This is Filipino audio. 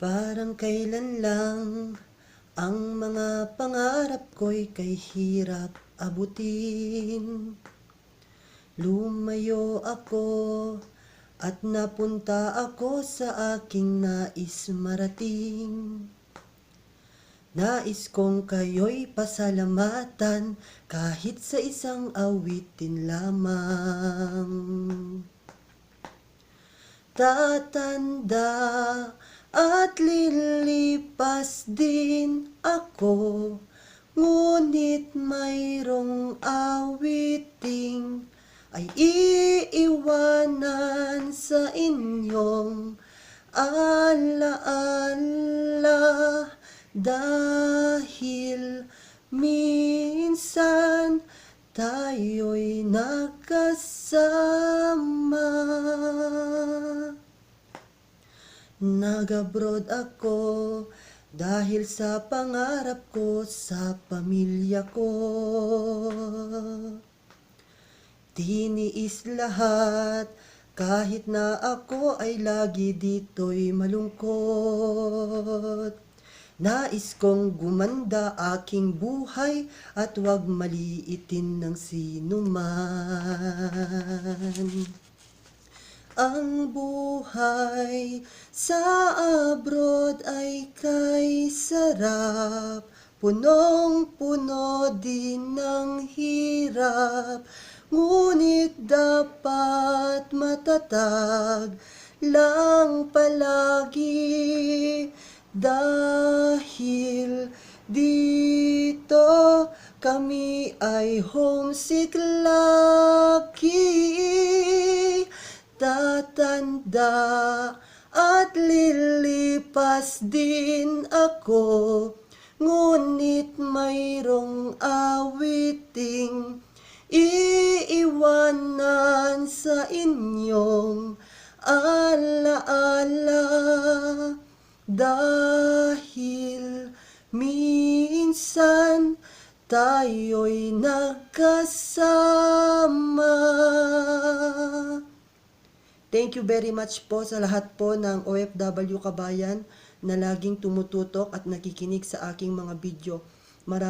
Parang kailan lang ang mga pangarap ko'y kay hirap abutin. Lumayo ako at napunta ako sa aking nais marating. Nais kong kayo'y pasalamatan kahit sa isang awitin lamang. Tatanda at lilipas din ako, ngunit mayroong awiting ay iiwanan sa inyong alaala. Dahil minsan tayo'y nagkasama. Nag-abroad ako dahil sa pangarap ko sa pamilya ko. Tiniis lahat kahit na ako ay lagi dito'y malungkot. Nais kong gumanda aking buhay at huwag maliitin ng sinuman. Ang buhay sa abroad ay kay sarap, punong-puno din ng hirap, ngunit dapat matatag lang palagi. Dahil dito kami ay homesick lagi. Tatanda at lilipas din ako, ngunit mayroong awiting iiwanan sa inyong alaala. Dahil minsan tayo'y nagkasama. Thank you very much po sa lahat po ng OFW kabayan na laging tumututok at nakikinig sa aking mga video. Maraming